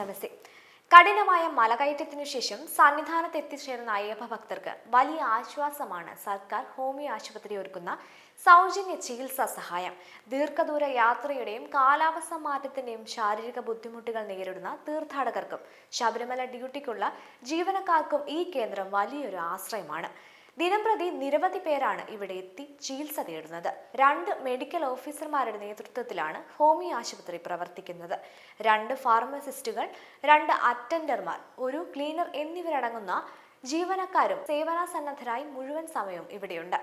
വാരാണസി. കഠിനമായ മലകയറ്റത്തിനു ശേഷം സന്നിധാനത്ത് എത്തിച്ചേർന്ന അയ്യപ്പ ഭക്തർക്ക് വലിയ ആശ്വാസമാണ് സർക്കാർ ഹോമിയോ ആശുപത്രി ഒരുക്കുന്ന സൗജന്യ ചികിത്സാ സഹായം. ദീർഘദൂര യാത്രയുടെയും കാലാവസ്ഥ മാറ്റത്തിന്റെയും ശാരീരിക ബുദ്ധിമുട്ടുകൾ നേരിടുന്ന തീർത്ഥാടകർക്കും ശബരിമല ഡ്യൂട്ടിക്കുള്ള ജീവനക്കാർക്കും ഈ കേന്ദ്രം വലിയൊരു ആശ്രയമാണ്. ദിനംപ്രതി നിരവധി പേരാണ് ഇവിടെ എത്തി ചികിത്സ തേടുന്നത്. 2 മെഡിക്കൽ ഓഫീസർമാരുടെ നേതൃത്വത്തിലാണ് ഹോമിയോ ആശുപത്രി പ്രവർത്തിക്കുന്നത്. 2 ഫാർമസിസ്റ്റുകൾ, 2 അറ്റൻഡർമാർ, 1 ക്ലീനർ എന്നിവരടങ്ങുന്ന ജീവനക്കാരും സേവനാസന്നദ്ധരായി മുഴുവൻ സമയവും ഇവിടെയുണ്ട്.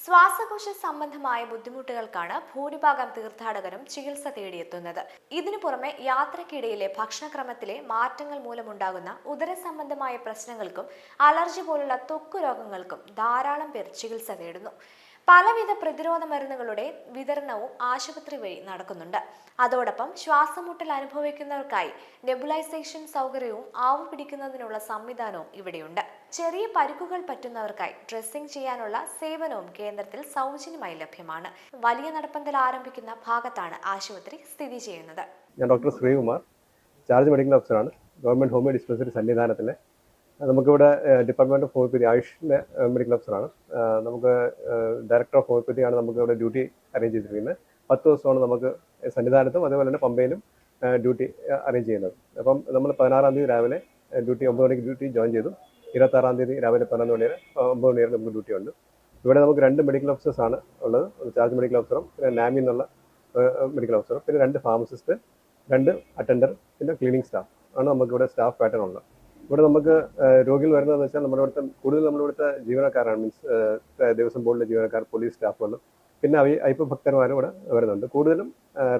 ശ്വാസകോശ സംബന്ധമായ ബുദ്ധിമുട്ടുകൾക്കാണ് ഭൂരിഭാഗം തീർത്ഥാടകരും ചികിത്സ തേടിയെത്തുന്നത്. ഇതിനു പുറമെ യാത്രക്കിടയിലെ ഭക്ഷണക്രമത്തിലെ മാറ്റങ്ങൾ മൂലമുണ്ടാകുന്ന ഉദര സംബന്ധമായ പ്രശ്നങ്ങൾക്കും അലർജി പോലുള്ള ത്വക്ക് രോഗങ്ങൾക്കും ധാരാളം പേർ ചികിത്സ തേടുന്നു. പലവിധ പ്രതിരോധ മരുന്നുകളുടെ വിതരണവും ആശുപത്രി വഴി നടക്കുന്നുണ്ട്. അതോടൊപ്പം ശ്വാസമുട്ടൽ അനുഭവിക്കുന്നവർക്കായി നെബുലൈസേഷൻ സൗകര്യവും ആവി പിടിക്കുന്നതിനുള്ള സംവിധാനവും ഇവിടെയുണ്ട്. ചെറിയ പരിക്കുകൾ പറ്റുന്നവർക്കായി ഡ്രസ്സിംഗ് ചെയ്യാനുള്ള സേവനവും കേന്ദ്രത്തിൽ സൗജന്യമായി ലഭ്യമാണ്. വലിയ നടപ്പന്തൽ ആരംഭിക്കുന്ന ഭാഗത്താണ് ആശുപത്രി സ്ഥിതി ചെയ്യുന്നത്. ഞാൻ ഡോക്ടർ ശ്രീകുമാർ, ചാർജ് മെഡിക്കൽ ഓഫീസറാണ്. ഗവൺമെന്റ് ഹോമിയോ ഡിസ്പെൻസറി സന്നിധാനത്തിലെ. നമുക്കിവിടെ ഡിപ്പാർട്ട്മെന്റ് ഓഫ് ഹോമിയോപ്പതി ആയുഷിൻ്റെ മെഡിക്കൽ ഓഫീസറാണ്. നമുക്ക് ഡയറക്ടർ ഓഫ് ഹോമിയോപ്പതിയാണ് നമുക്ക് ഇവിടെ ഡ്യൂട്ടി അറേഞ്ച് ചെയ്തിരിക്കുന്നത്. 10 ദിവസമാണ് നമുക്ക് സന്നിധാനത്തും അതേപോലെ തന്നെ പമ്പയിലും ഡ്യൂട്ടി അറേഞ്ച് ചെയ്യുന്നത്. അപ്പം നമ്മൾ 16-ാം തീയതി രാവിലെ ഡ്യൂട്ടി 9 മണിക്ക് ഡ്യൂട്ടി ജോയിൻ ചെയ്തു. 26-ാം തീയതി രാവിലെ 11 മണി വരെ 9 മണി വരെ നമുക്ക് ഡ്യൂട്ടി ഉണ്ട്. ഇവിടെ നമുക്ക് 2 മെഡിക്കൽ ഓഫീസേഴ്സാണ് ഉള്ളത്. ചാർജ് മെഡിക്കൽ ഓഫീസറും പിന്നെ നാമി എന്നുള്ള മെഡിക്കൽ ഓഫീസറും പിന്നെ 2 ഫാർമസിസ്റ്റ്, 2 അറ്റൻഡർ, പിന്നെ ക്ലീനിങ് സ്റ്റാഫ് ആണ് നമുക്കിവിടെ സ്റ്റാഫ് പാറ്റേൺ ഉള്ളത്. ഇവിടെ നമുക്ക് രോഗികൾ വരുന്നതെന്ന് വെച്ചാൽ നമ്മളിവിടുത്തെ ജീവനക്കാരാണ്. മീൻസ് ദേവസ്വം ബോർഡിലെ ജീവനക്കാർ, പോലീസ് സ്റ്റാഫുകളും പിന്നെ അയ്യപ്പ ഭക്തന്മാരും ഇവിടെ വരുന്നുണ്ട്. കൂടുതലും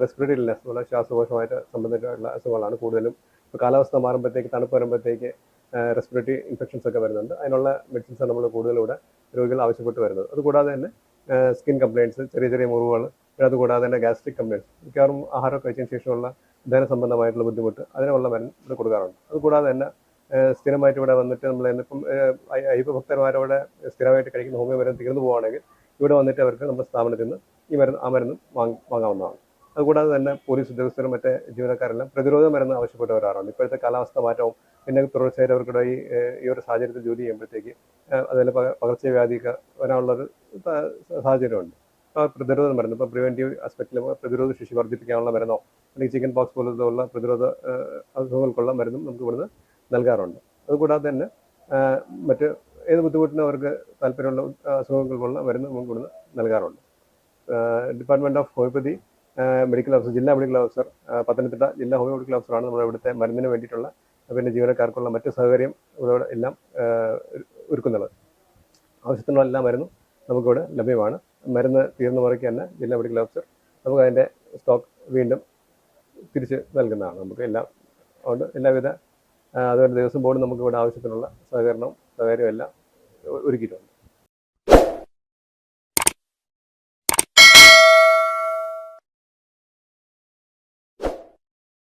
റെസ്പിറേറ്ററി ഇൽനെസ്, നമ്മുടെ ശ്വാസകോശമായിട്ട് സംബന്ധിച്ചിട്ടുള്ള അസുഖങ്ങളാണ് കൂടുതലും. ഇപ്പോൾ കാലാവസ്ഥ മാറുമ്പോഴത്തേക്ക്, തണുപ്പ് വരുമ്പോഴത്തേക്ക് റെസ്പിറേറ്ററി ഇൻഫെക്ഷൻസ് ഒക്കെ വരുന്നുണ്ട്. അതിനുള്ള മെഡിസിൻസാണ് നമ്മൾ കൂടുതലൂടെ രോഗികൾ ആവശ്യപ്പെട്ട് വരുന്നത്. അതുകൂടാതെ തന്നെ സ്കിൻ കംപ്ലയിൻസ്, ചെറിയ ചെറിയ മുറിവുകൾ, അതുകൂടാതെ തന്നെ ഗ്യാസ്ട്രിക് കംപ്ലയിൻസ്, മിക്കവാറും ആഹാരം കഴിച്ചതിന് ശേഷമുള്ള ദഹന സംബന്ധമായിട്ടുള്ള ബുദ്ധിമുട്ട്, അതിനുള്ള മരുന്ന് ഇവിടെ കൊടുക്കാറുണ്ട്. അതുകൂടാതെ തന്നെ സ്ഥിരമായിട്ട് ഇവിടെ വന്നിട്ട് നമ്മൾ ഇന്നിപ്പം അയ്യപ്പ ഭക്തന്മാരോടെ സ്ഥിരമായിട്ട് കഴിക്കുന്ന ഹോമിയോ മരുന്ന് തീർന്നു പോവുകയാണെങ്കിൽ ഇവിടെ വന്നിട്ട് അവർക്ക് നമ്മുടെ സ്ഥാപനത്തിൽ നിന്ന് ആ മരുന്ന് വാങ്ങാവുന്നതാണ്. അതുകൂടാതെ തന്നെ പോലീസ് ഉദ്യോഗസ്ഥരും മറ്റേ ജീവനക്കാരെല്ലാം പ്രതിരോധ മരുന്ന് ആവശ്യപ്പെട്ട് വരാറുണ്ട്. ഇപ്പോഴത്തെ കാലാവസ്ഥ മാറ്റവും പിന്നെ തുടർച്ചയായിട്ട് അവർക്കിടെ ഈ ഒരു സാഹചര്യത്തിൽ ജോലി ചെയ്യുമ്പോഴത്തേക്ക് അതുപോലെ പകർച്ചവ്യാധിയൊക്കെ വരാനുള്ളൊരു സാഹചര്യമുണ്ട്. അപ്പോൾ പ്രതിരോധ മരുന്ന്, ഇപ്പോൾ പ്രിവെൻറ്റീവ് ആസ്പെക്റ്റിൽ പ്രതിരോധ ശേഷി വർദ്ധിപ്പിക്കാനുള്ള മരുന്നോ അല്ലെങ്കിൽ ചിക്കൻ പോക്സ് പോലുള്ള പ്രതിരോധ അസുഖങ്ങൾക്കുള്ള മരുന്നും നമുക്ക് ഇവിടുന്ന് നൽകാറുണ്ട്. അതുകൂടാതെ തന്നെ മറ്റ് ഏത് ബുദ്ധിമുട്ടിനും അവർക്ക് താല്പര്യമുള്ള അസുഖങ്ങൾക്കുള്ള മരുന്ന് നമുക്ക് ഇവിടുന്ന് നൽകാറുണ്ട്. Department of homoeopathy medical officer, ജില്ലാ മെഡിക്കൽ ഓഫീസർ, പത്തനംതിട്ട ജില്ലാ ഹോമിയോ മെഡിക്കൽ ഓഫീസറാണ് നമ്മുടെ ഇവിടുത്തെ മരുന്നിന് വേണ്ടിയിട്ടുള്ള പിന്നെ ജീവനക്കാർക്കുള്ള മറ്റ് സൗകര്യം ഇവിടെ എല്ലാം ഒരുക്കുന്നത്. ആവശ്യത്തിനുള്ള എല്ലാ മരുന്നും നമുക്കിവിടെ ലഭ്യമാണ്. മരുന്ന് തീർന്ന മുറയ്ക്ക് തന്നെ ജില്ലാ മെഡിക്കൽ ഓഫീസർ നമുക്ക് അതിൻ്റെ സ്റ്റോക്ക് വീണ്ടും തിരിച്ച് നൽകുന്നതാണ്. നമുക്ക് എല്ലാം അതുകൊണ്ട് എല്ലാവിധ അതുപോലെ ദേവസ്വം ബോർഡ് നമുക്ക് ഇവിടെ ആവശ്യത്തിനുള്ള സഹകരണവും എല്ലാം ഒരുക്കിയിട്ടുണ്ട്.